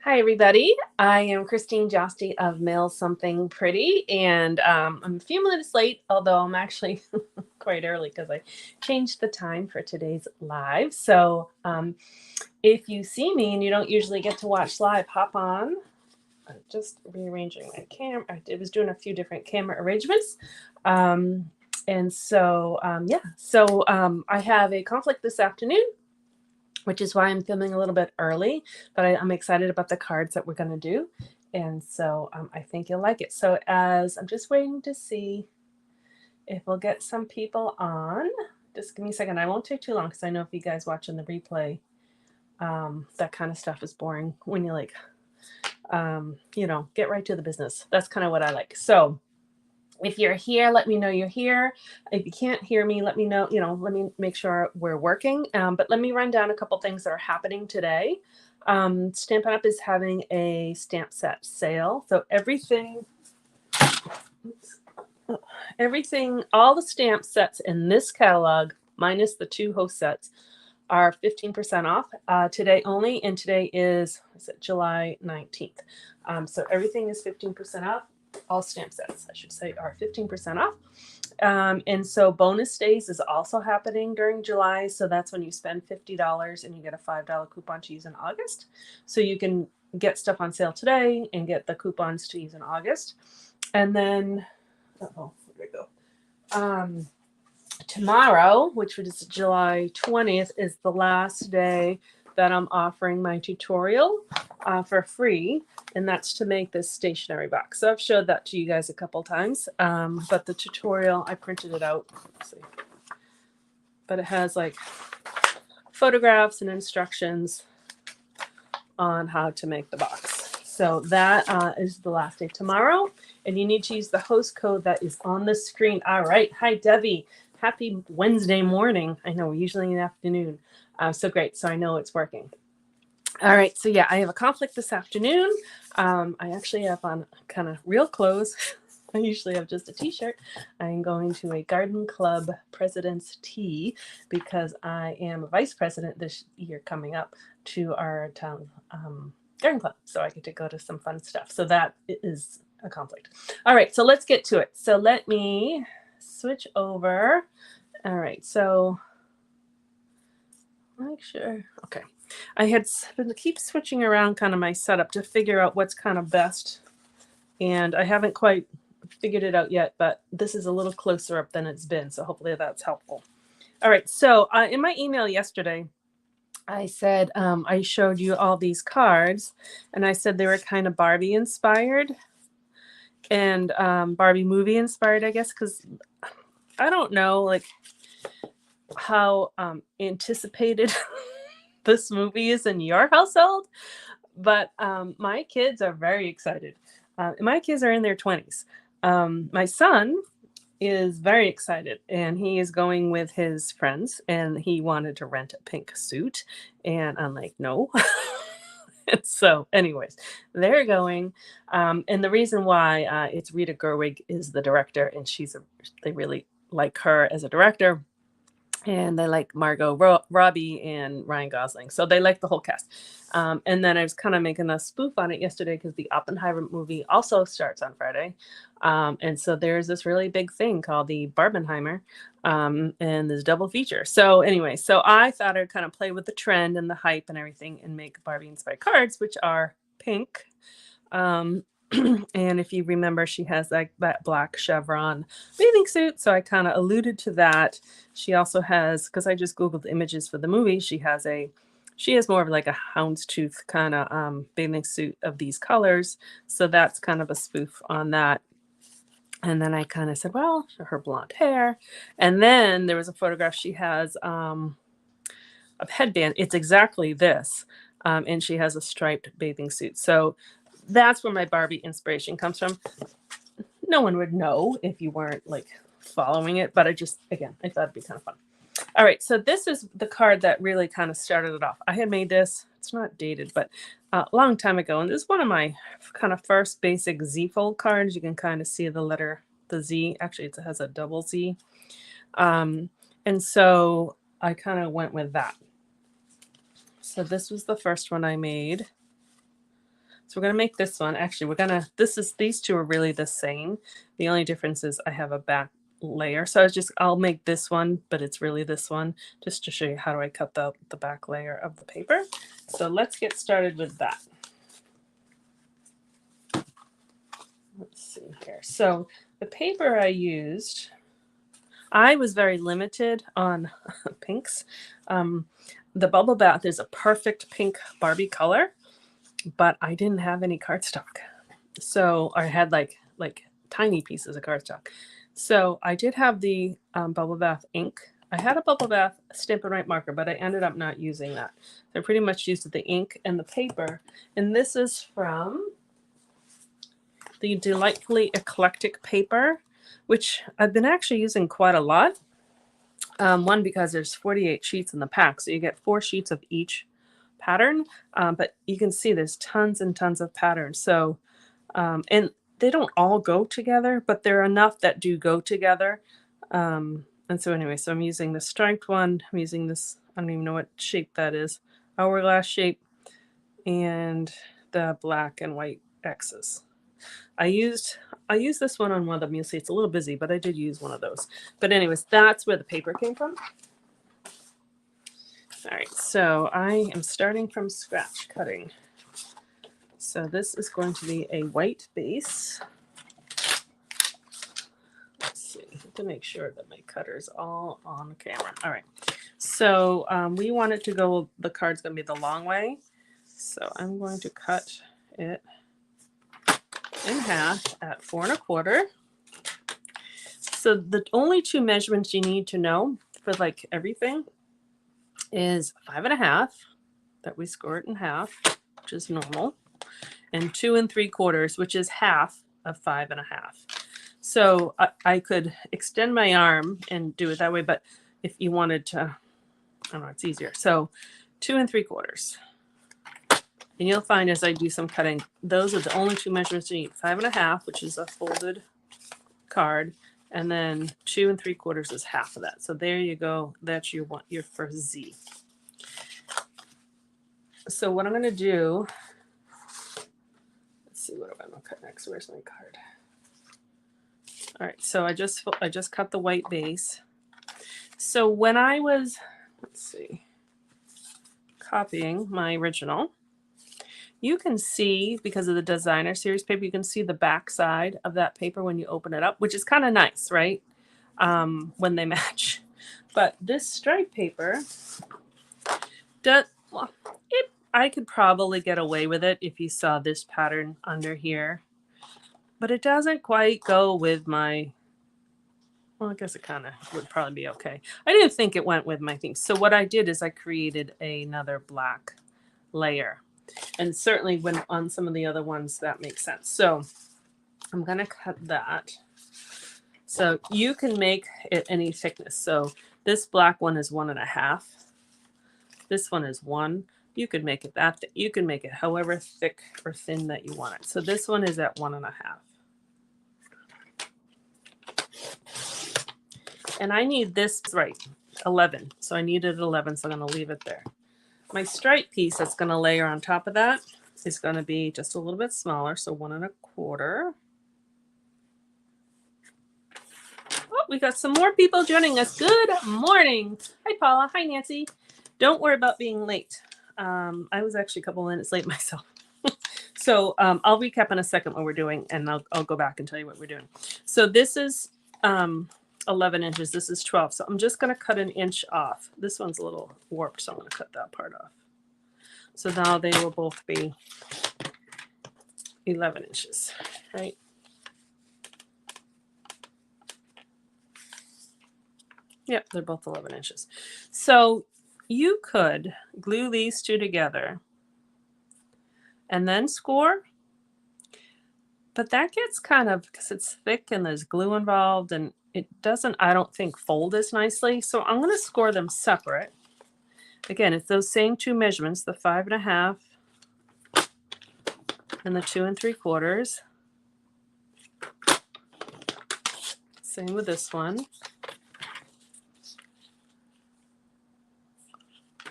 Hi, everybody. I am Christine Josty of Mail Something Pretty, and I'm a few minutes late, although I'm actually quite early because I changed the time for today's live. So if you see me and you don't usually get to watch live, hop on. I'm just rearranging my camera. I was doing a few different camera arrangements. Um, and so I have a conflict this afternoon, which is why I'm filming a little bit early, but I'm excited about the cards that we're going to do. And so I think you'll like it. So as I'm just waiting to see if we'll get some people on, just give me a second. I won't take too long because I know if you guys watching the replay, that kind of stuff is boring when you like, get right to the business. That's kind of what I like. So if you're here, let me know you're here. If you can't hear me, let me know, let me make sure we're working. But let me run down a couple things that are happening today. Stampin' Up! Is having a stamp set sale. So everything, all the stamp sets in this catalog, minus the two host sets, are 15% off today only. And today is it July 19th. So everything is 15% off. All stamp sets, I should say, are 15% off. And so bonus days is also happening during July. So that's when you spend $50 and you get a $5 coupon to use in August. So you can get stuff on sale today and get the coupons to use in August. And then, where did I go? Tomorrow, which is July 20th, is the last day that I'm offering my tutorial for free, and that's to make this stationery box. So I've showed that to you guys a couple times, but the tutorial, I printed it out. Let's see. But it has like photographs and instructions on how to make the box. So that is the last day tomorrow, and you need to use the host code that is on the screen. All right. Hi, Debbie. Happy Wednesday morning. I know we're usually in the afternoon. So great. So I know it's working. All right. So yeah, I have a conflict this afternoon. I actually have on kind of real clothes. I usually have just a t-shirt. I'm going to a garden club president's tea because I am a vice president this year coming up to our town garden club. So I get to go to some fun stuff. So that is a conflict. All right. So let's get to it. So let me switch over. All right, so make sure. Okay, I had been keep switching around kind of my setup to figure out what's kind of best, and I haven't quite figured it out yet. But this is a little closer up than it's been, so hopefully that's helpful. All right, so in my email yesterday, I said I showed you all these cards, and I said they were kind of Barbie inspired and Barbie movie inspired, I guess, because I don't know, like how anticipated this movie is in your household, but my kids are very excited. My kids are in their 20s. My son is very excited, and he is going with his friends, and he wanted to rent a pink suit, and I'm like, no. So anyways, they're going, and the reason why it's Rita Gerwig is the director, and they really like her as a director, and they like Margot Robbie and Ryan Gosling. So they like the whole cast. And then I was kind of making a spoof on it yesterday because the Oppenheimer movie also starts on Friday. And so there's this really big thing called the Barbenheimer, and this double feature. So anyway, so I thought I'd kind of play with the trend and the hype and everything and make Barbie inspired cards, which are pink. And if you remember, she has like that black chevron bathing suit. So I kind of alluded to that. She also has, because I just Googled images for the movie, she has more of like a houndstooth kind of bathing suit of these colors. So that's kind of a spoof on that. And then I kind of said, well, her blonde hair. And then there was a photograph. She has a headband. It's exactly this. And she has a striped bathing suit. So that's where my Barbie inspiration comes from. No one would know if you weren't like following it, but I thought it'd be kind of fun. All right, so this is the card that really kind of started it off. I had made this, it's not dated, but a long time ago, and this is one of my kind of first basic Z fold cards. You can kind of see the Z. Actually, it has a double Z. And so I kind of went with that. So this was the first one I made. So we're going to make this one. Actually, these two are really the same. The only difference is I have a back layer. So I'll make this one, but it's really this one, just to show you how do I cut the back layer of the paper. So let's get started with that. Let's see here. So the paper I used, I was very limited on pinks. The Bubble Bath is a perfect pink Barbie color, but I didn't have any cardstock. So I had like tiny pieces of cardstock. So I did have the Bubble Bath ink. I had a Bubble Bath Stampin' Right marker, but I ended up not using that. So I pretty much used the ink and the paper. And this is from the Delightfully Eclectic paper, which I've been actually using quite a lot. One, because there's 48 sheets in the pack, so you get 4 sheets of each pattern, but you can see there's tons and tons of patterns. So, and they don't all go together, but there are enough that do go together. And so anyway, so I'm using the striped one. I'm using this, I don't even know what shape that is, hourglass shape, and the black and white X's. I used this one on one of them. You'll see it's a little busy, but I did use one of those. But anyways, that's where the paper came from. All right, so I am starting from scratch cutting. So this is going to be a white base. Let's see, to make sure that my cutter's all on camera. All right, so we want it to go, the card's going to be the long way. So I'm going to cut it in half at 4 1/4. So the only two measurements you need to know for like everything is 5 1/2 that we score it in half, which is normal, and 2 3/4, which is half of 5 1/2. So I could extend my arm and do it that way, but if you wanted to, I don't know, it's easier. So 2 3/4. And you'll find as I do some cutting, those are the only two measurements you need. 5 1/2, which is a folded card, and then 2 3/4 is half of that. So there you go. That's your first Z. So what I'm going to do, let's see, what am I going to cut next? Where's my card? All right, so I just cut the white base. So when I was, let's see, copying my original, you can see, because of the designer series paper, you can see the back side of that paper when you open it up, which is kind of nice, right? When they match. But this stripe paper, I could probably get away with it if you saw this pattern under here. But it doesn't quite go with my, well, I guess it kind of would probably be okay. I didn't think it went with my thing. So what I did is I created another black layer. And certainly when on some of the other ones, that makes sense. So I'm going to cut that. So you can make it any thickness. So this black one is 1 1/2. This one is 1. You could make it that thick. You can make it however thick or thin that you want it. So this one is at 1 1/2. And I need this, right, 11. So I needed 11, so I'm going to leave it there. My stripe piece that's going to layer on top of that is going to be just a little bit smaller, so 1 1/4. Oh, we got some more people joining us. Good morning. Hi, Paula. Hi, Nancy. Don't worry about being late. I was actually a couple minutes late myself. So I'll recap in a second what we're doing, and I'll go back and tell you what we're doing. So this is 11 inches. This is 12. So I'm just going to cut an inch off. This one's a little warped, so I'm going to cut that part off. So now they will both be 11 inches, right? Yep, they're both 11 inches. So you could glue these two together and then score, but that gets kind of, because it's thick and there's glue involved, and it doesn't, I don't think, fold as nicely. So I'm going to score them separate. Again, it's those same two measurements, the 5 1/2 and the 2 3/4. Same with this one.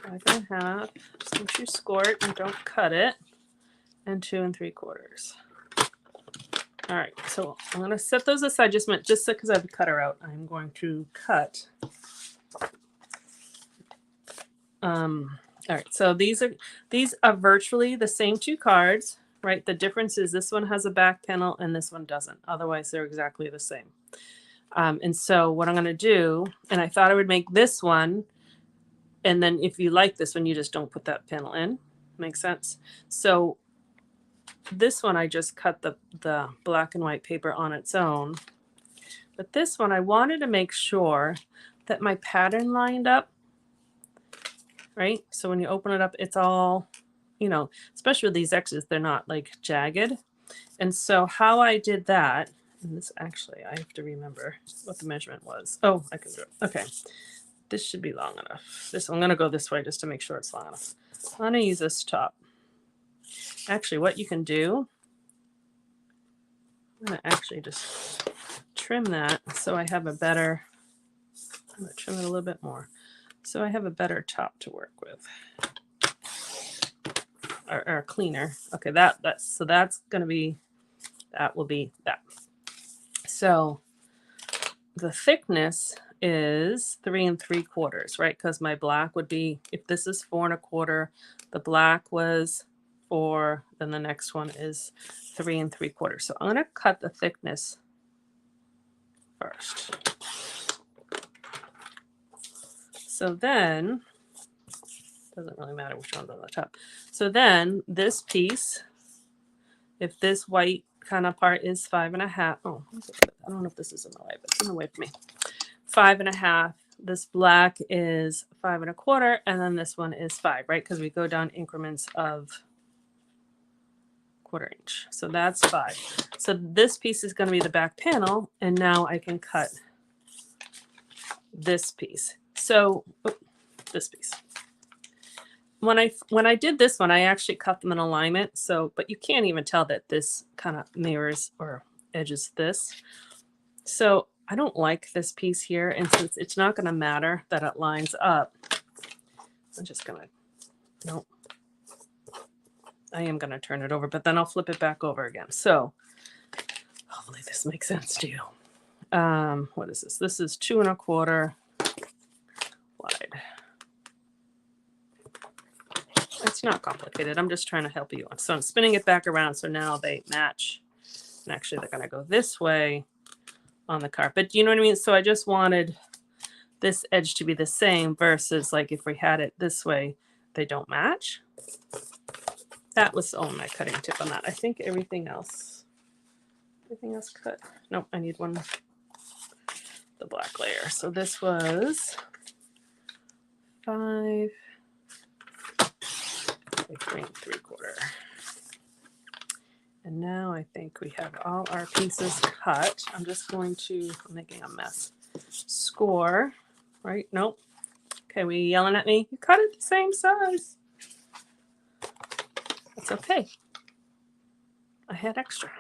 5 1/2. Just make sure you score it and don't cut it. and 2 3/4. All right, so I'm going to set those aside just because I've cut her out. I'm going to cut. All right, so these are virtually the same two cards, right? The difference is this one has a back panel and this one doesn't. Otherwise, they're exactly the same. And so what I'm going to do, and I thought I would make this one, and then if you like this one, you just don't put that panel in. Makes sense? So this one, I just cut the black and white paper on its own. But this one, I wanted to make sure that my pattern lined up, right? So when you open it up, it's all, you know, especially with these X's, they're not like jagged. And so how I did that, and this actually, I have to remember what the measurement was. Oh, I can do it. Okay. This should be long enough. I'm going to go this way just to make sure it's long enough. I'm going to use this top. Actually, what you can do, I'm going to actually just trim that so I have a better, I'm going to trim it a little bit more, so I have a better top to work with. Or cleaner. Okay, so that's going to be, that will be that. So the thickness is 3 3/4, right? Because my black would be, if this is 4 1/4, the black was 4, then the next one is 3 3/4. So I'm going to cut the thickness first. So then, doesn't really matter which one's on the top. So then this piece, if this white kind of part is 5 1/2, oh, I don't know if this is in the way, but it's in the way for me. 5 1/2. This black is 5 1/4, and then this one is 5, right? Because we go down increments of 1/4 inch. So that's 5. So this piece is going to be the back panel, and now I can cut this piece. So this piece. When I did this one, I actually cut them in alignment. So, but you can't even tell that this kind of mirrors or edges this. So I don't like this piece here, and since it's not going to matter that it lines up, I'm just going to, nope. I am going to turn it over, but then I'll flip it back over again. So hopefully this makes sense to you. What is this? This is 2 1/4 wide. It's not complicated. I'm just trying to help you. So I'm spinning it back around so now they match. And actually they're going to go this way on the carpet. Do you know what I mean? So I just wanted this edge to be the same versus like if we had it this way, they don't match. That was my cutting tip on that. I think everything else cut. Nope, I need one, the black layer. So this was 5 3 3/4. And now I think we have all our pieces cut. I'm just going to, I'm making a mess. Score, right? Nope. Okay, were you yelling at me? You cut it the same size. That's okay. I had extra.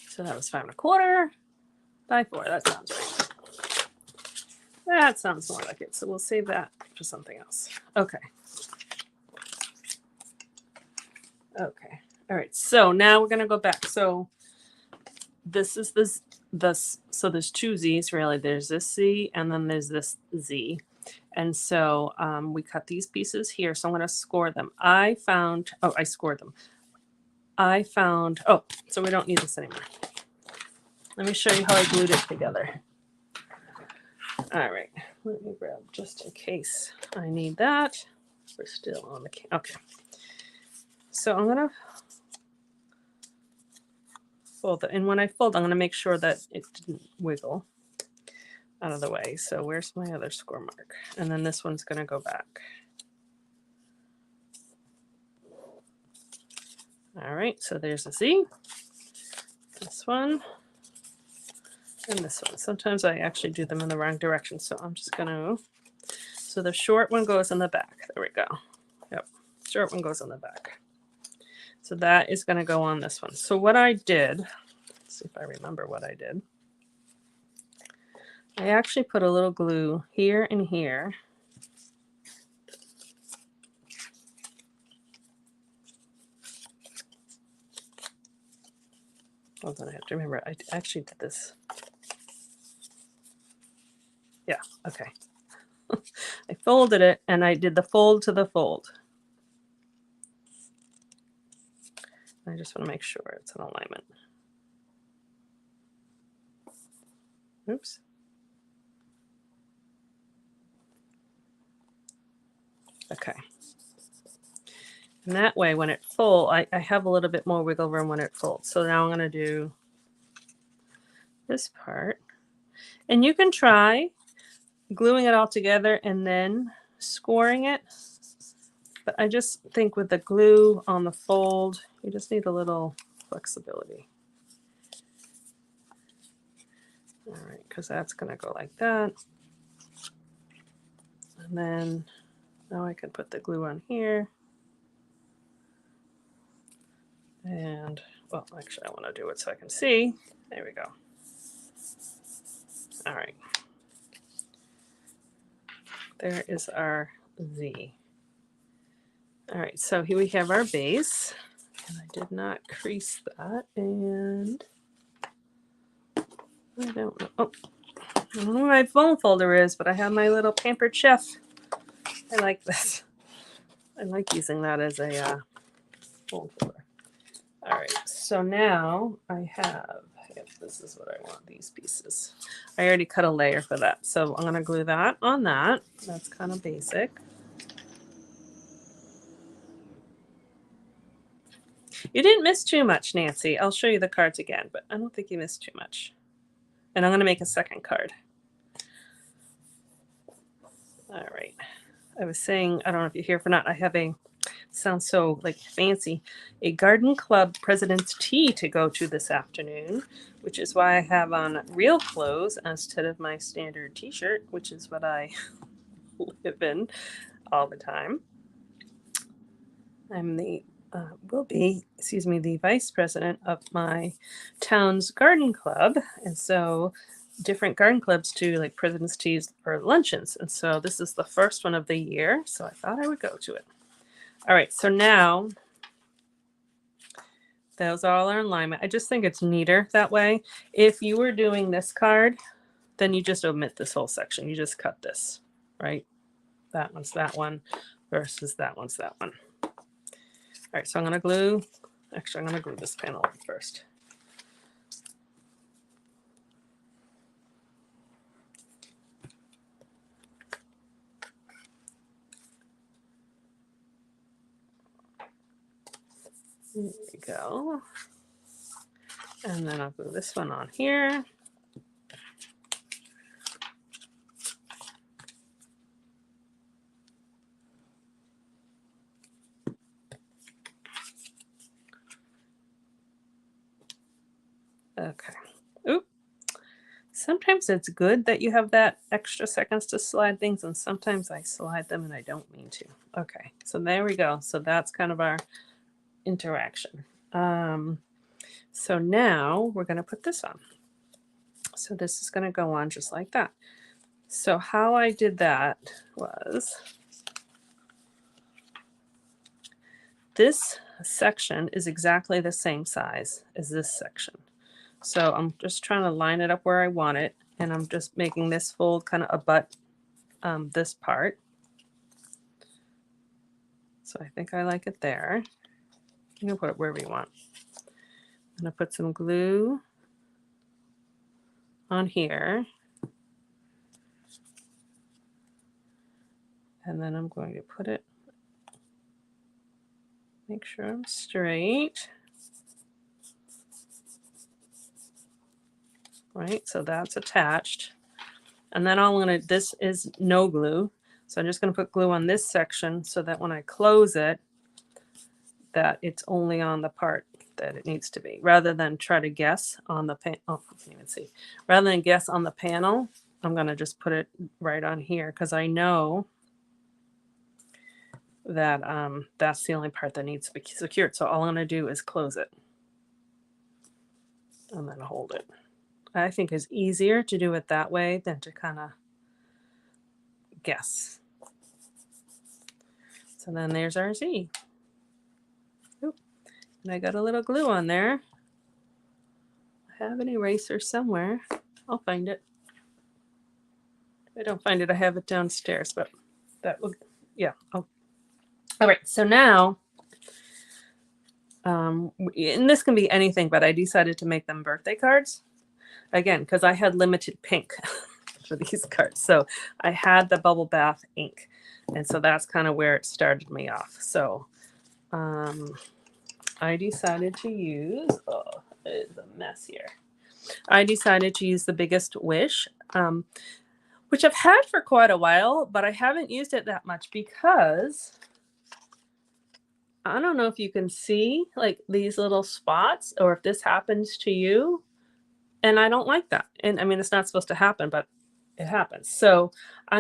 So that was 5 1/4 by 4. That sounds right. That sounds more like it. So we'll save that for something else. Okay. Okay. All right. So now we're going to go back. So this is this. So there's two Z's really. There's this Z and then there's this Z. And so we cut these pieces here. So I'm going to score them. I scored them. So we don't need this anymore. Let me show you how I glued it together. All right. Let me grab just in case I need that. We're still on the okay. So I'm going to fold it. And when I fold, I'm going to make sure that it didn't wiggle out of the way. So where's my other score mark? And then this one's going to go back. All right. So there's a Z. This one. And this one. Sometimes I actually do them in the wrong direction. So I'm just going to, so the short one goes in the back. There we go. Yep. Short one goes in the back. So that is going to go on this one. So what I did, let's see if I remember what I did. I actually put a little glue here and here. Hold on, I have to remember. I actually did this. Yeah, okay. I folded it and I did the fold to the fold. I just want to make sure it's in alignment. Oops. Okay. And that way, when it folds, I have a little bit more wiggle room when it folds. So now I'm going to do this part. And you can try gluing it all together and then scoring it. But I just think with the glue on the fold, you just need a little flexibility. All right, because that's going to go like that. And then now I can put the glue on here. And, well, actually, I want to do it so I can see. There we go. All right. There is our Z. All right, so here we have our base. And I did not crease that. And I don't know. Oh, I don't know where my phone folder is, but I have my little Pampered Chef. I like this. I like using that as a phone folder. All right, so now I have, if this is what I want, these pieces. I already cut a layer for that. So I'm gonna glue that on that. That's kind of basic. You didn't miss too much, Nancy. I'll show you the cards again, but I don't think you missed too much. And I'm gonna make a second card. All right. I was saying, I don't know if you're here for not, I have a, sounds so like fancy, a garden club president's tea to go to this afternoon, which is why I have on real clothes instead of my standard t-shirt, which is what I live in all the time. I'm the will be, the vice president of my town's garden club, and so different garden clubs do like president's teas or luncheons, and so this is the first one of the year, so I thought I would go to it. All right, so now those all are in alignment. I just think it's neater that way. If you were doing this card, then you just omit this whole section. You just cut this, right? That one's that one versus that one's that one. All right, so I'm going to glue, actually, I'm going to glue this panel first. There we go. And then I'll glue this one on here. Okay. Oop. Sometimes it's good that you have that extra seconds to slide things, and sometimes I slide them and I don't mean to. Okay, so there we go. So that's kind of our interaction. So now we're going to put this on. So this is going to go on just like that. So how I did that was this section is exactly the same size as this section. So I'm just trying to line it up where I want it, and I'm just making this fold kind of abut this part. So I think I like it there. You can put it wherever you want. I'm going to put some glue on here. And then I'm going to put it, make sure I'm straight. Right, so that's attached. And then I'm going to, this is no glue. So I'm just going to put glue on this section so that when I close it, that it's only on the part that it needs to be, rather than try to guess on the pan. Oh, I can't even see. Rather than guess on the panel, I'm going to just put it right on here because I know that that's the only part that needs to be secured. So all I'm going to do is close it and then hold it. I think it's easier to do it that way than to kind of guess. So then there's our Z. Oop. And I got a little glue on there. have an eraser somewhere. I'll find it. If I don't find it, I have it downstairs, but that will, yeah. All right, so now, and this can be anything, but I decided to make them birthday cards. Again, because I had limited pink for these cards. So I had the Bubble Bath ink. And so that's kind of where it started me off. So I decided to use, oh, it's a mess here. I decided to use the Biggest Wish, which I've had for quite a while, but I haven't used it that much because I don't know if you can see like these little spots or if this happens to you. And I don't like that. And I mean, it's not supposed to happen, but it happens. So I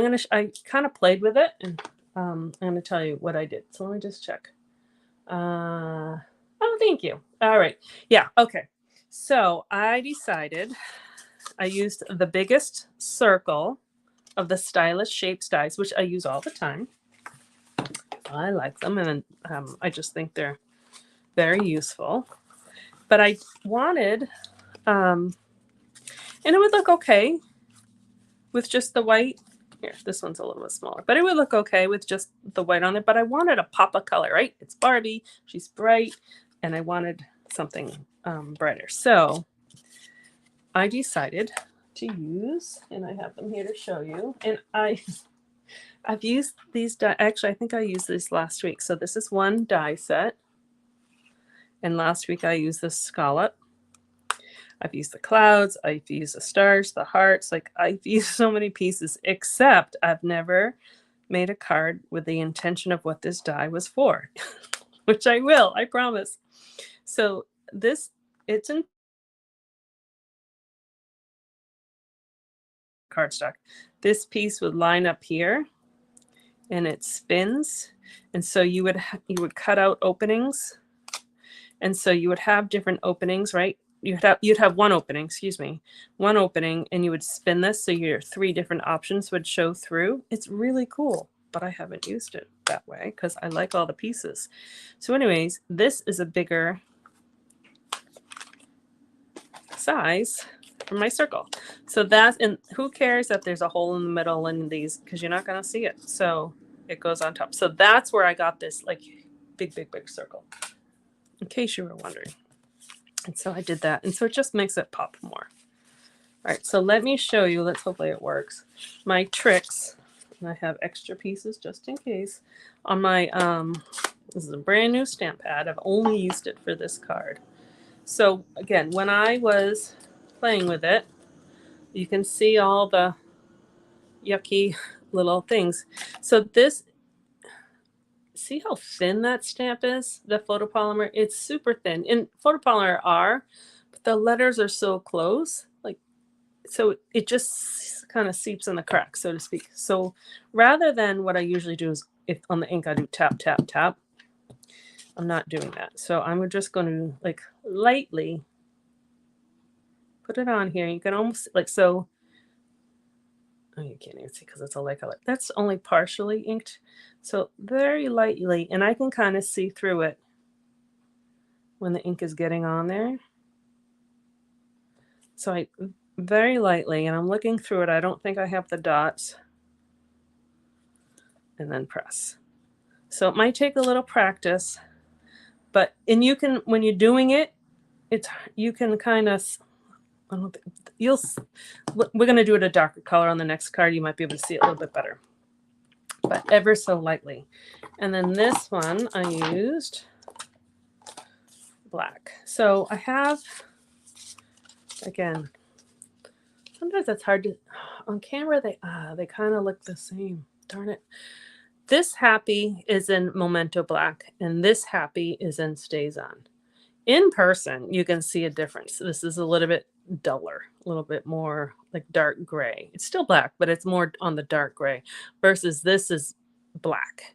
kind of played with it, and I'm going to tell you what I did. So let me just check. Oh, thank you. All right. Yeah. Okay. So I decided I used the biggest circle of the Stylish Shapes dies, which I use all the time. I like them, and I just think they're very useful. But I wanted, and it would look okay with just the white. Here, this one's a little bit smaller, but it would look okay with just the white on it. But I wanted a pop of color, right? It's Barbie. She's bright, and I wanted something brighter. So I decided to use, and I have them here to show you. And I've used these die. Actually, I think I used these last week. So this is one die set. And last week I used this scallop. I've used the clouds. I've used the stars, the hearts. Like I've used so many pieces, except I've never made a card with the intention of what this die was for, which I will, I promise. So it's in cardstock. This piece would line up here and it spins. And so you would cut out openings. And so you would have different openings, right? You'd have one opening, one opening, and you would spin this. So your 3 different options would show through. It's really cool, but I haven't used it that way because I like all the pieces. So anyways, this is a bigger size for my circle. So that's, and who cares that there's a hole in the middle in these, because you're not going to see it. So it goes on top. So that's where I got this like big circle, in case you were wondering. And so I did that. And so it just makes it pop more. All right, so let me show you. Hopefully it works. My tricks. And I have extra pieces just in case. On my, this is a brand new stamp pad. I've only used it for this card. So again, when I was playing with it, you can see all the yucky little things. So this, see how thin that stamp is? The photopolymer, it's super thin. And photopolymer are, but the letters are so close. Like, so it just kind of seeps in the cracks, so to speak. So rather than what I usually do is, if on the ink I do tap, tap, tap, I'm not doing that. So I'm just going to like lightly put it on here. You can almost like, so, oh, you can't even see because it's a light color. That's only partially inked. So very lightly, and I can kind of see through it when the ink is getting on there. So I very lightly, and I'm looking through it. I don't think I have the dots. And then press. So it might take a little practice, but, and you can, when you're doing it, you can kind of, we're going to do it a darker color on the next card. You might be able to see it a little bit better, but ever so lightly. And then this one I used black. So I have, again, sometimes it's hard to, on camera, they kind of look the same. Darn it. This happy is in Memento Black, and this happy is in Stays On. In person, you can see a difference. This is a little bit duller, a little bit more like dark gray. It's still black, but it's more on the dark gray versus this is black.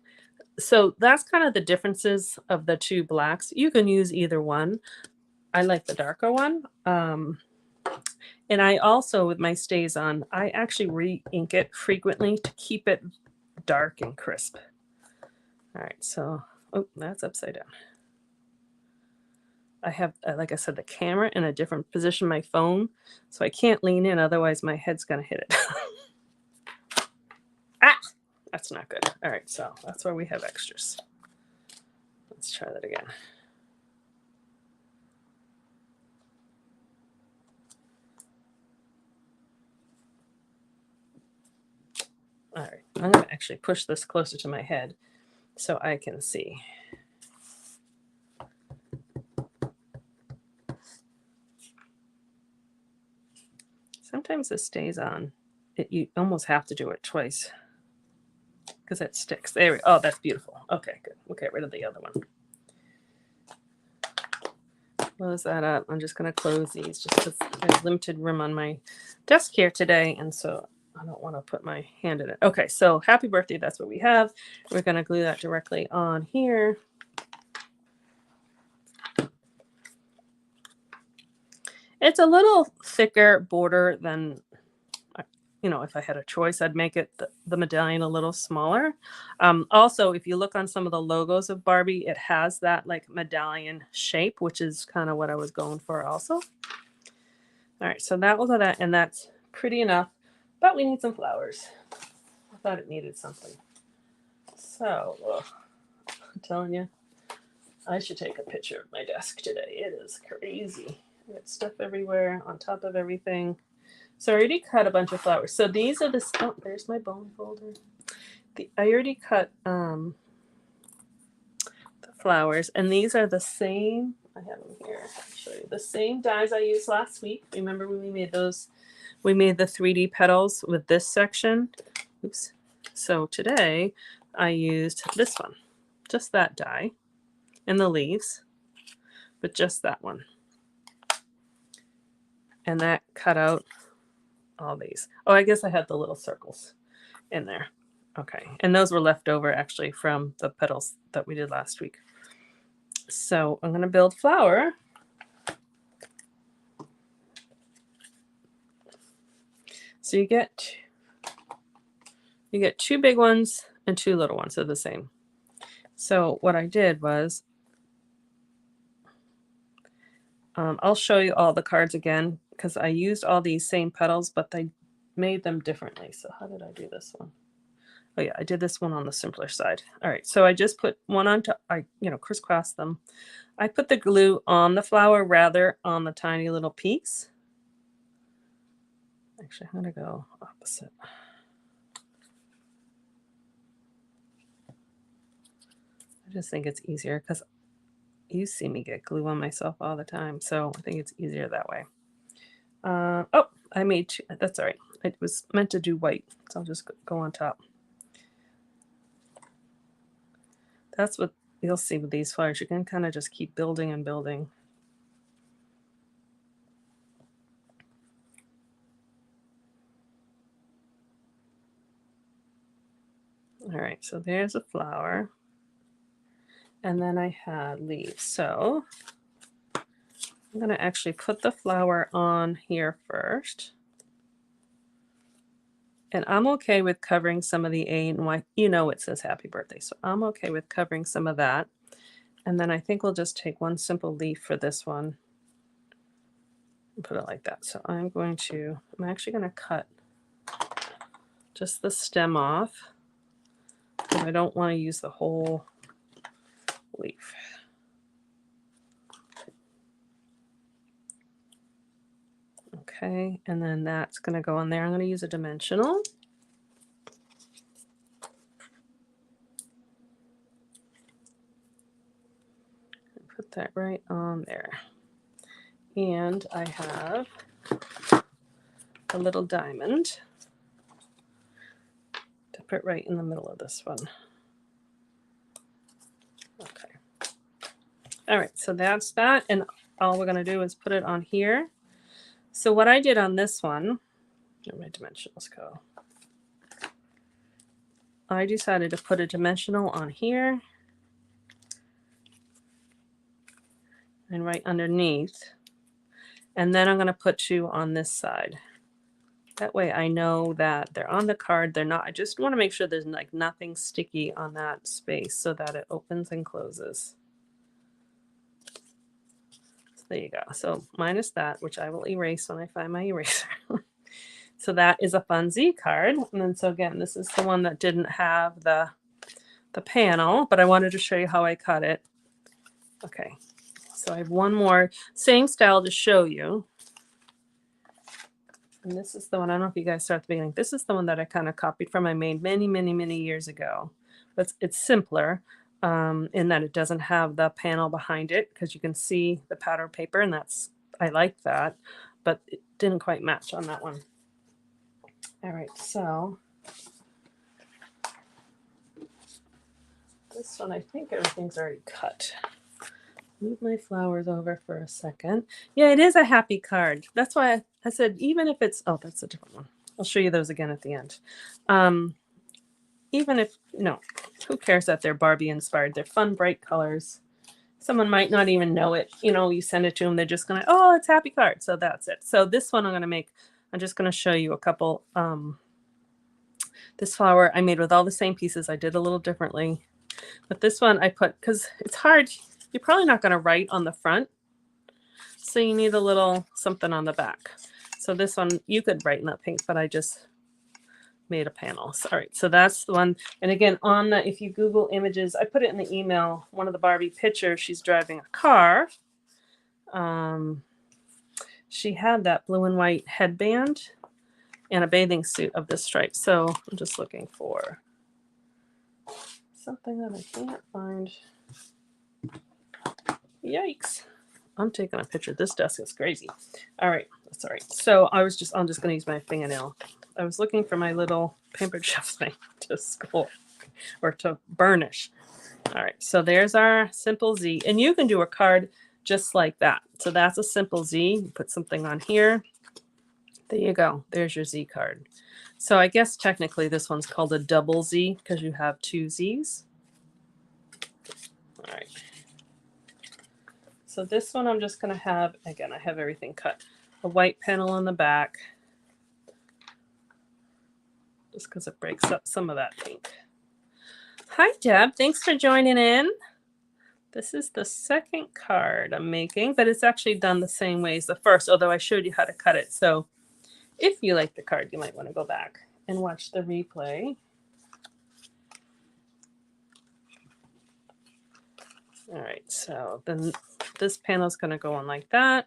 So that's kind of the differences of the two blacks. You can use either one. I like the darker one. And I also, with my Stays On, I actually re-ink it frequently to keep it dark and crisp. All right, so, oh, that's upside down. I have, like I said, the camera in a different position, my phone, so I can't lean in, otherwise my head's gonna hit it. Ah, that's not good. All right, so that's where we have extras. Let's try that again. All right, I'm gonna actually push this closer to my head so I can see. Sometimes this stays on. You almost have to do it twice because it sticks. There we go. Oh, that's beautiful. Okay, good. We'll get rid of the other one. Close that up. I'm just going to close these just because there's limited room on my desk here today, and so I don't want to put my hand in it. Okay, so happy birthday. That's what we have. We're going to glue that directly on here. It's a little thicker border than, you know, if I had a choice, I'd make it the medallion a little smaller. Also, if you look on some of the logos of Barbie, it has that like medallion shape, which is kind of what I was going for also. All right, so that will go that, and that's pretty enough, but we need some flowers. I thought it needed something. So, I'm telling you, I should take a picture of my desk today. It is crazy. I got stuff everywhere on top of everything. So I already cut a bunch of flowers. So these are the, oh, there's my bone folder. I already cut the flowers, and these are the same. I have them here. I'll show you the same dies I used last week. Remember when we made those? We made the 3D petals with this section. Oops. So today I used this one, just that die, and the leaves, but just that one. And that cut out all these. Oh, I guess I had the little circles in there. Okay, and those were left over actually from the petals that we did last week. So I'm going to build flower. So you get 2 big ones and 2 little ones. They're the same. So what I did was, I'll show you all the cards again because I used all these same petals, but they made them differently. So how did I do this one? Oh yeah, I did this one on the simpler side. All right, so I just put one on top, I crisscrossed them. I put the glue on the flower rather on the tiny little piece. Actually, I'm gonna go opposite. I just think it's easier because you see me get glue on myself all the time, so I think it's easier that way. Oh, I made 2. That's all right. It was meant to do white, so I'll just go on top. That's what you'll see with these flowers. You can kind of just keep building and building. All right, so there's a flower. And then I had leaves. So I'm going to actually put the flower on here first. And I'm okay with covering some of the A and Y. You know it says happy birthday, so I'm okay with covering some of that. And then I think we'll just take one simple leaf for this one and put it like that. So I'm actually going to cut just the stem off because I don't want to use the whole leaf. Okay, and then that's going to go on there. I'm going to use a dimensional. Put that right on there. And I have a little diamond to put right in the middle of this one. Okay. All right, so that's that. And all we're going to do is put it on here. So what I did on this one, where my dimensionals go? I decided to put a dimensional on here and right underneath. And then I'm going to put 2 on this side. That way I know that they're on the card. They're not. I just want to make sure there's like nothing sticky on that space so that it opens and closes. there you go. So minus that, which I will erase when I find my eraser. So that is a fun Z card. And then so again, this is the one that didn't have the panel, but I wanted to show you how I cut it. Okay, so I have one more, same style to show you. And this is the one, I don't know if you guys saw at the beginning. This is the one that I kind of copied from. I made many, many, many years ago. But it's simpler in that it doesn't have the panel behind it because you can see the powder paper, and I like that, but it didn't quite match on that one. All right, so this one, I think everything's already cut. Move my flowers over for a second. Yeah, it is a happy card. That's why I said, even if it's, oh, that's a different one. I'll show you those again at the end. Even if, no, who cares that they're Barbie inspired? They're fun, bright colors. Someone might not even know it. You know, you send it to them, they're just going to, oh, it's a happy card. So that's it. So this one I'm just going to show you a couple. This flower I made with all the same pieces. I did a little differently. But this one I put, because it's hard, you're probably not going to write on the front. So you need a little something on the back. So this one, you could write in that pink, but I just made a panel. So, all right, so that's the one. And again, if you Google images, I put it in the email, one of the Barbie pictures, she's driving a car. She had that blue and white headband and a bathing suit of this stripe. So I'm just looking for something that I can't find. Yikes. I'm taking a picture. This desk is crazy. All right. That's all right. So I'm just going to use my fingernail. I was looking for my little Pampered Chef thing to score or to burnish. All right. So there's our simple Z. And you can do a card just like that. So that's a simple Z. You put something on here. There you go. There's your Z card. So I guess technically this one's called a double Z because you have two Z's. All right. So this one I'm just going to have, again, I have everything cut. A white panel on the back. Just because it breaks up some of that pink. Hi, Deb. Thanks for joining in. This is the second card I'm making, but it's actually done the same way as the first, although I showed you how to cut it. So if you like the card, you might want to go back and watch the replay. All right, so then this panel is going to go on like that.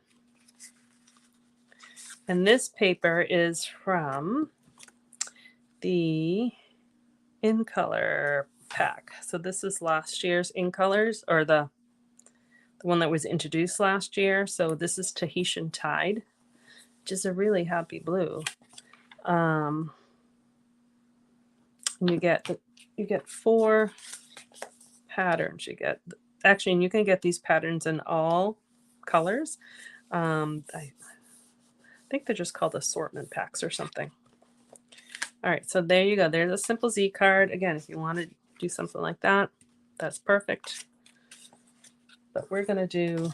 And this paper is from the In Color pack. So this is last year's In Colors, or the one that was introduced last year. So this is Tahitian Tide, which is a really happy blue. And you get 4 patterns. Actually, and you can get these patterns in all colors. I think they're just called assortment packs or something. All right, so there you go. There's a simple Z card. Again, if you want to do something like that, that's perfect. But we're going to do,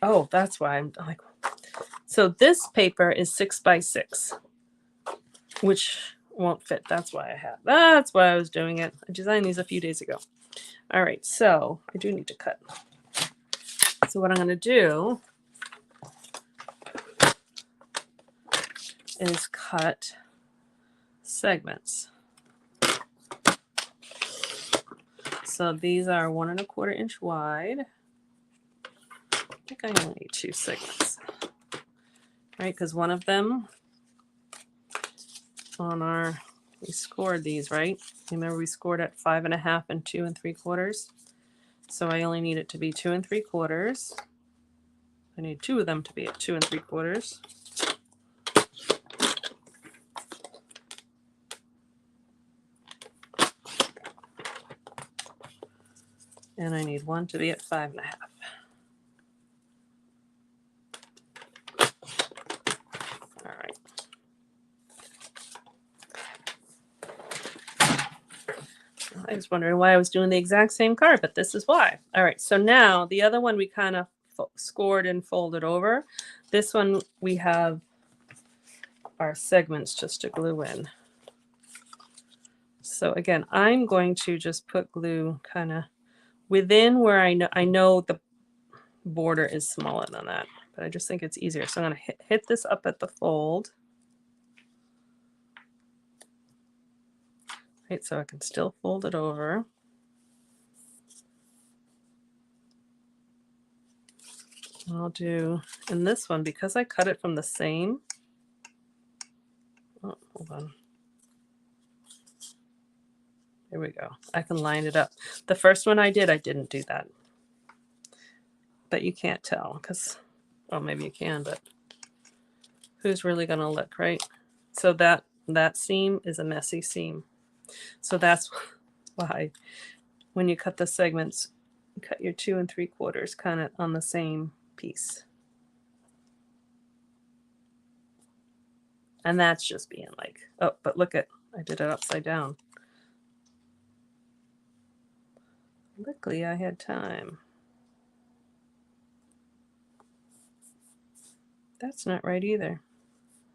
oh, that's why I'm like, so this paper is 6 by 6, which won't fit. That's why I was doing it. I designed these a few days ago. All right, so I do need to cut. So what I'm going to do is cut segments. So these are 1 1/4 inch wide. I think I only need 2 segments, right? Because one of them we scored these, right? Remember we scored at 5 1/2 and 2 3/4. So I only need it to be 2 3/4. I need 2 of them to be at 2 3/4. And I need 1 to be at 5 1/2. All right. I was wondering why I was doing the exact same card, but this is why. All right, so now the other one we kind of scored and folded over. This one we have our segments just to glue in. So again, I'm going to just put glue kind of within where I know border is smaller than that, but I just think it's easier. So I'm going to hit this up at the fold. Right, so I can still fold it over. And I'll do, in this one, because I cut it from the same, oh, hold on. Here we go. I can line it up. The first one I didn't do that. But you can't tell because, well, maybe you can, but who's really going to look, right? So that seam is a messy seam. So that's why when you cut the segments, you cut your 2 3/4 kind of on the same piece. And that's just being like, oh, but look at, I did it upside down. Luckily, I had time. That's not right either.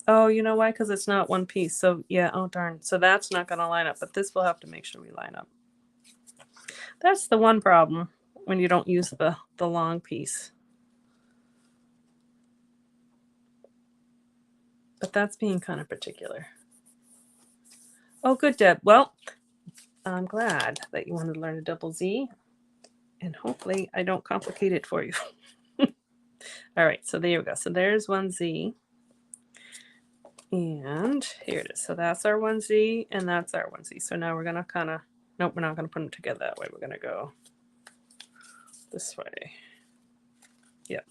Oh, you know why? Because it's not one piece. So yeah, oh darn. So that's not going to line up, but this we'll have to make sure we line up. That's the one problem when you don't use the long piece. But that's being kind of particular. Oh, good, Deb. Well, I'm glad that you wanted to learn a double Z, and hopefully I don't complicate it for you. All right, so there we go. So there's one Z. And here it is. So that's our 1Z and that's our 1Z. So now we're going to kind of, nope, we're not going to put them together that way. We're going to go this way. Yep.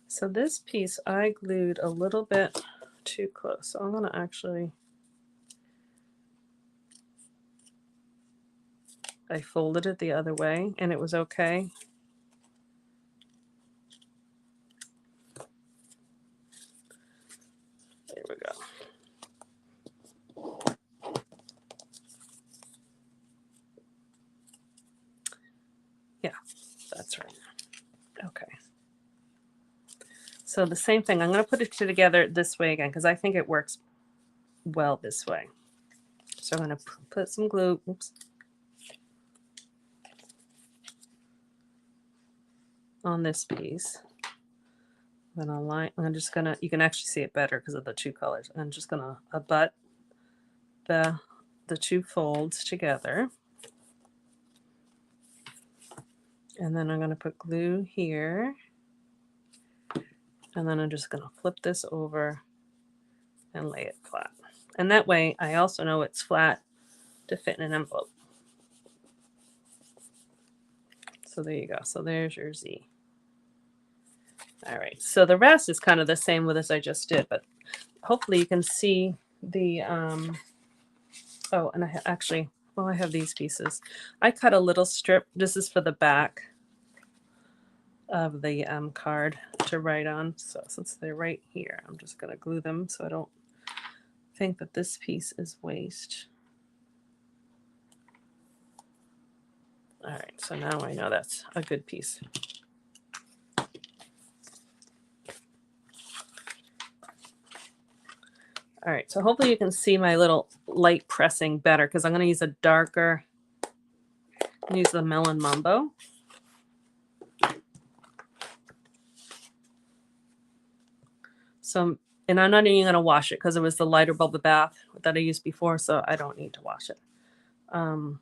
So this piece I glued a little bit too close. So I'm going to actually, I folded it the other way and it was okay. There we go. Yeah, that's right. Okay. So the same thing, I'm going to put it together this way again because I think it works well this way. So I'm going to put some glue, oops, on this piece. I'm going to line, I'm just going to, you can actually see it better because of the two colors. I'm just going to abut the two folds together. And then I'm going to put glue here. And then I'm just going to flip this over and lay it flat. And that way I also know it's flat to fit in an envelope. So there you go. So there's your Z. All right. So the rest is kind of the same with as I just did, but hopefully you can see the, oh, and I actually, well, I have these pieces. I cut a little strip. This is for the back of the card to write on. So since they're right here, I'm just going to glue them so I don't think that this piece is waste. All right, so now I know that's a good piece. All right, so hopefully you can see my little light pressing better because I'm going to use a darker, use the Melon Mumbo. So, and I'm not even going to wash it because it was the lighter bubble bath that I used before, so I don't need to wash it. I don't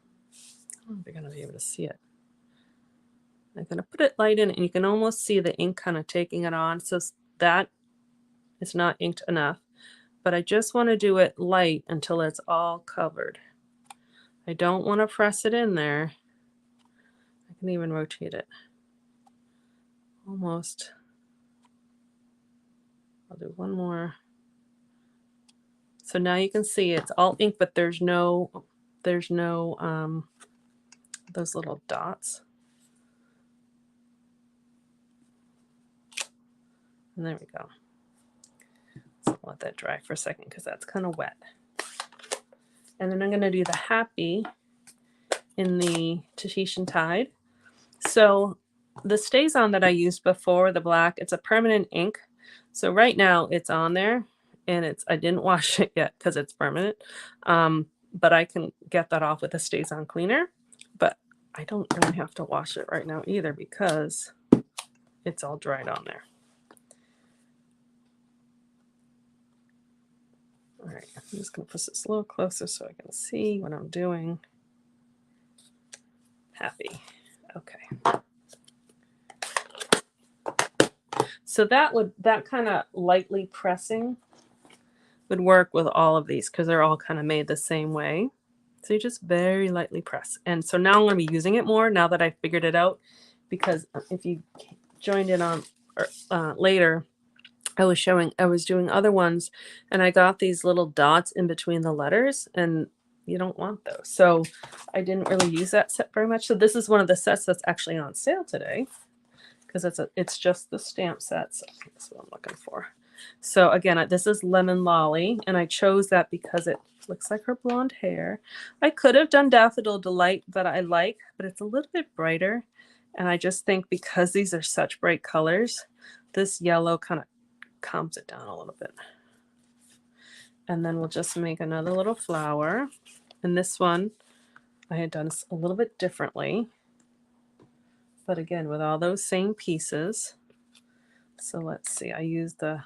know if you're going to be able to see it. I'm going to put it light in, and you can almost see the ink kind of taking it on. So that is not inked enough. But I just want to do it light until it's all covered. I don't want to press it in there. I can even rotate it. Almost. I'll do one more. So now you can see it's all ink, but there's no those little dots. And there we go. So I'll let that dry for a second because that's kind of wet. And then I'm going to do the happy in the Tahitian Tide. So the StazOn that I used before, the black, it's a permanent ink. So right now it's on there and I didn't wash it yet because it's permanent. But I can get that off with a StazOn cleaner. But I don't really have to wash it right now either because it's all dried on there. All right, I'm just going to push this a little closer so I can see what I'm doing. Happy. Okay. So that kind of lightly pressing would work with all of these because they're all kind of made the same way. So you just very lightly press. And so now I'm going to be using it more now that I figured it out, because if you joined in on later, I was doing other ones and I got these little dots in between the letters, and you don't want those. So I didn't really use that set very much. So this is one of the sets that's actually on sale today because it's just the stamp sets. That's what I'm looking for. So again, this is Lemon Lolly, and I chose that because it looks like her blonde hair. I could have done Daffodil Delight that I like, but it's a little bit brighter. And I just think because these are such bright colors, this yellow kind of calms it down a little bit. And then we'll just make another little flower. And this one I had done a little bit differently, but again, with all those same pieces. So let's see, I used a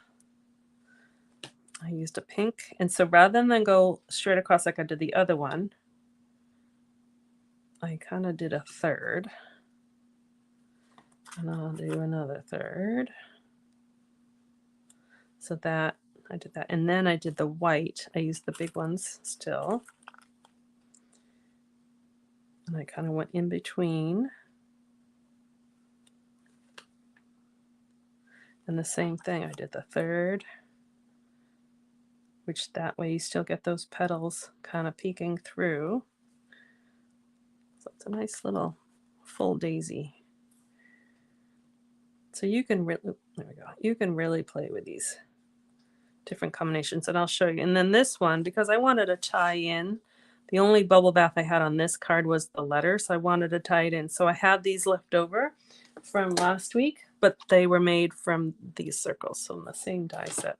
pink. And so rather than go straight across like I did the other one, I kind of did a third. And I'll do another third. So that, I did that. And then I did the white. I used the big ones still. And I kind of went in between. And the same thing, I did the third, which that way you still get those petals kind of peeking through. So it's a nice little full daisy. So you can really, there we go. You can really play with these different combinations, and I'll show you. And then this one, because I wanted to tie in, the only bubble bath I had on this card was the letter, so I wanted to tie it in. So I have these left over from last week, but they were made from these circles, so in the same die set.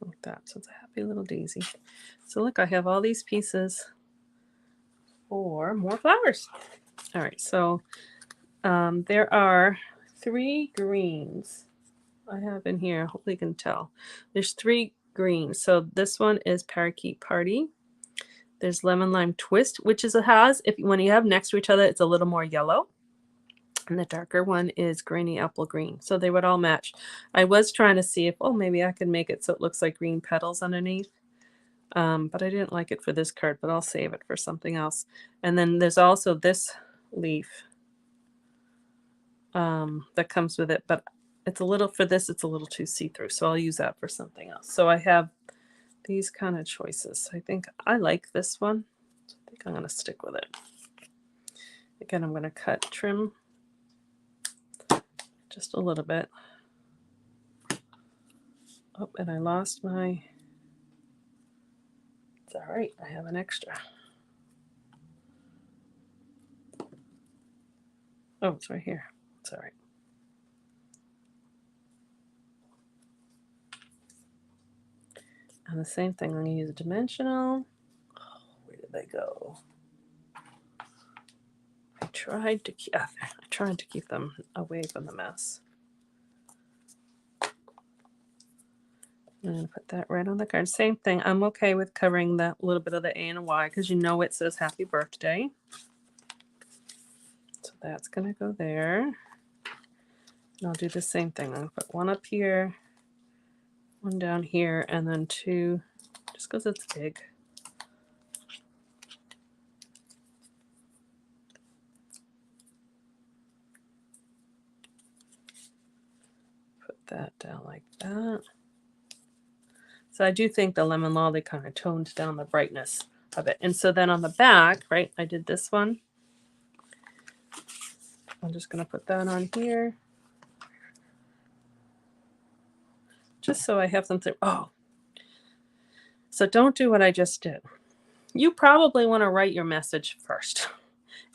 Like that. So it's a happy little daisy. So look, I have all these pieces for more flowers. All right, so there are 3 greens I have in here. Hopefully you can tell. There's 3 greens. So this one is Parakeet Party. There's Lemon Lime Twist, which is when you have next to each other, it's a little more yellow. And the darker one is Grainy Apple Green. So they would all match. I was trying to see if, maybe I could make it so it looks like green petals underneath. But I didn't like it for this card, but I'll save it for something else. And then there's also this leaf that comes with it, but it's a little too see-through, so I'll use that for something else. So I have these kind of choices. I think I like this one. I think I'm going to stick with it. Again, I'm going to trim just a little bit. Oh, and I lost my, it's all right, I have an extra. Oh, it's right here. It's all right. And the same thing, I'm going to use a dimensional. Oh, where did they go? I tried to keep them away from the mess. I'm going to put that right on the card. Same thing. I'm okay with covering that little bit of the A and Y because you know it says happy birthday. So that's going to go there. And I'll do the same thing. I'm going to put one up here, one down here, and then 2 just because it's big. Put that down like that. So I do think the Lemon Lolly kind of toned down the brightness of it. And so then on the back, right, I did this one. I'm just going to put that on here. Just so I have something. Oh, so don't do what I just did. You probably want to write your message first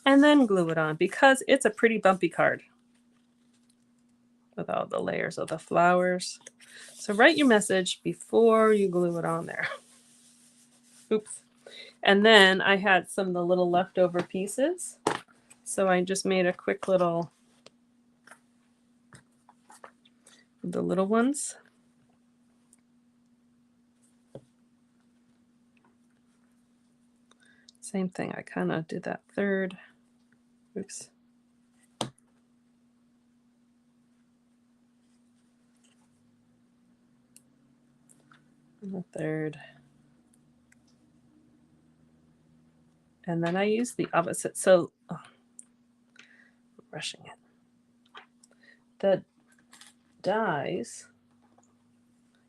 and then glue it on because it's a pretty bumpy card with all the layers of the flowers. So write your message before you glue it on there. Oops. And then I had some of the little leftover pieces. So I just made a quick little, the little ones. Same thing. I kind of did that third. Oops. And the third. And then I use the opposite. So, I'm rushing it. The dies,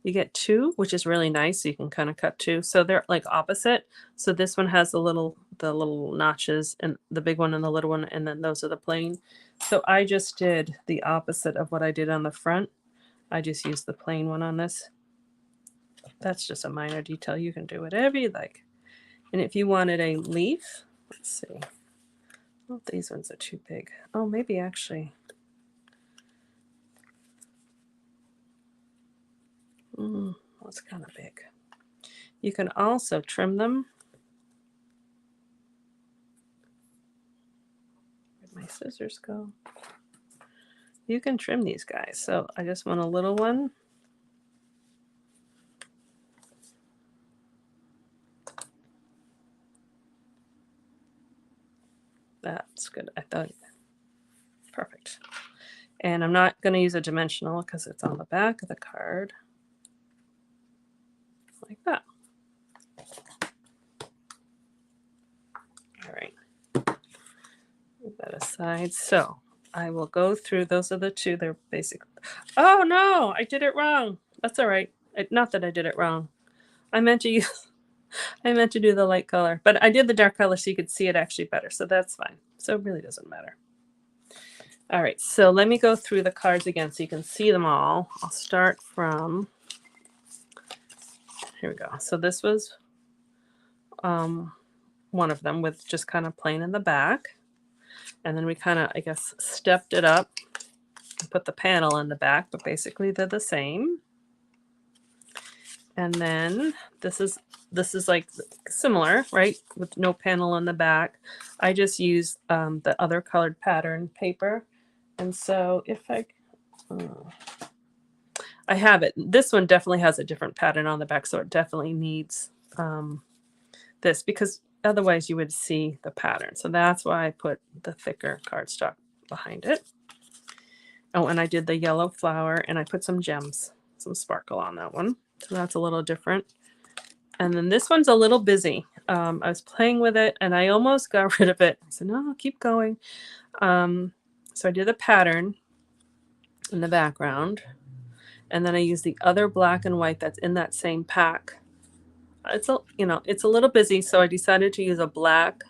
you get two, which is really nice. So you can kind of cut two. So they're like opposite. So this one has the little notches, and the big one and the little one, and then those are the plain. So I just did the opposite of what I did on the front. I just used the plain one on this. That's just a minor detail. You can do whatever you like. And if you wanted a leaf, let's see. Oh, these ones are too big. Oh, maybe actually. That's kind of big. You can also trim them. Where'd my scissors go? You can trim these guys. So I just want a little one. That's good. I thought, perfect. And I'm not going to use a dimensional because it's on the back of the card. Like that. All right. Move that aside. So I will go through. Those are the two. They're basic. Oh no, I did it wrong. That's all right. Not that I did it wrong. I meant to use. I meant to do the light color, but I did the dark color so you could see it actually better. So that's fine. So it really doesn't matter. All right. So let me go through the cards again so you can see them all. I'll start from. Here we go. So this was one of them with just kind of plain in the back. And then we kind of, I guess, stepped it up and put the panel in the back, but basically they're the same. And then this is like similar, right? With no panel on the back. I just used the other colored pattern paper. And so if I have it, this one definitely has a different pattern on the back. So it definitely needs this because otherwise you would see the pattern. So that's why I put the thicker cardstock behind it. Oh, and I did the yellow flower and I put some gems, some sparkle on that one. So that's a little different. And then this one's a little busy. I was playing with it and I almost got rid of it. I said, no, keep going. So I did a pattern in the background. And then I used the other black and white that's in that same pack. It's a little busy, so I decided to use a black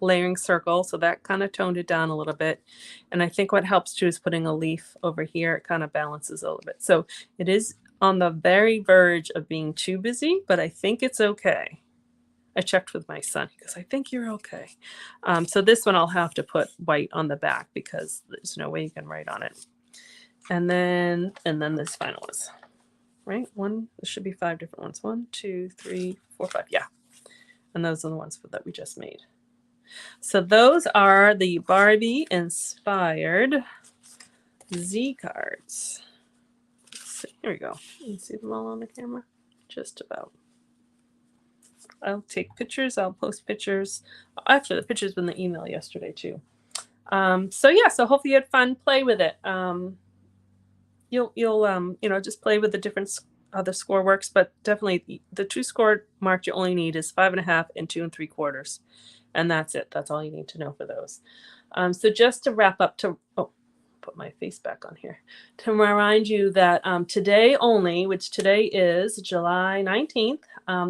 layering circle. So that kind of toned it down a little bit. And I think what helps too is putting a leaf over here. It kind of balances a little bit. So it is on the very verge of being too busy, but I think it's okay. I checked with my son because I think you're okay. So this one I'll have to put white on the back because there's no way you can write on it. And then this final is right. There should be 5 different ones. 1, 2, 3, 4, 5. Yeah. And those are the ones that we just made. So those are the Barbie inspired Z cards. Here we go. You can see them all on the camera. Just about. I'll take pictures. I'll post pictures. Actually, the pictures in the email yesterday too. So yeah. So hopefully you had fun. Play with it. You'll just play with the different other score works, but definitely the 2 score mark you only need is 5.5 and 2 3/4, and that's it. That's all you need to know for those. So just to wrap up, put my face back on here to remind you that today only, which today is July 19th,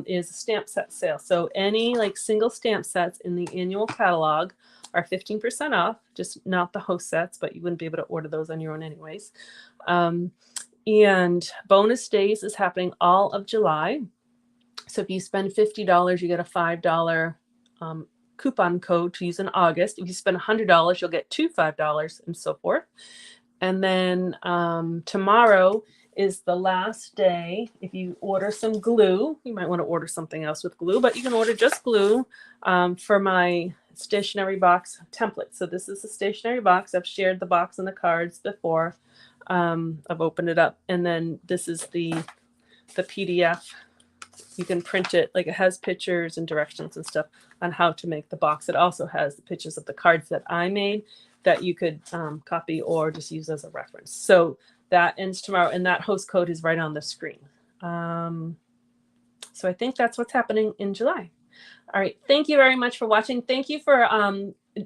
is a stamp set sale. So any like single stamp sets in the annual catalog are 15% off, just not the host sets, but you wouldn't be able to order those on your own anyways. And bonus days is happening all of July. So if you spend $50, you get a $5 coupon code to use in August. If you spend $100, you'll get 2 $5 and so forth. And then tomorrow is the last day. If you order some glue, you might want to order something else with glue, but you can order just glue for my stationery box template. So this is a stationery box. I've shared the box and the cards before. I've opened it up, and then this is the PDF. You can print it, like it has pictures and directions and stuff on how to make the box. It also has the pictures of the cards that I made that you could copy or just use as a reference. So that ends tomorrow, and that host code is right on the screen. So I think that's what's happening in July. All right. Thank you very much for watching. Thank you for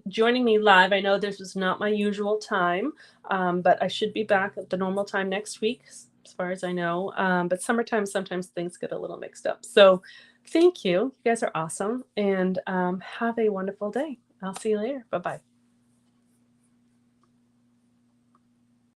joining me live. I know this was not my usual time, but I should be back at the normal time next week, as far as I know. But summertime, sometimes things get a little mixed up. So thank you. You guys are awesome. And have a wonderful day. I'll see you later. Bye-bye.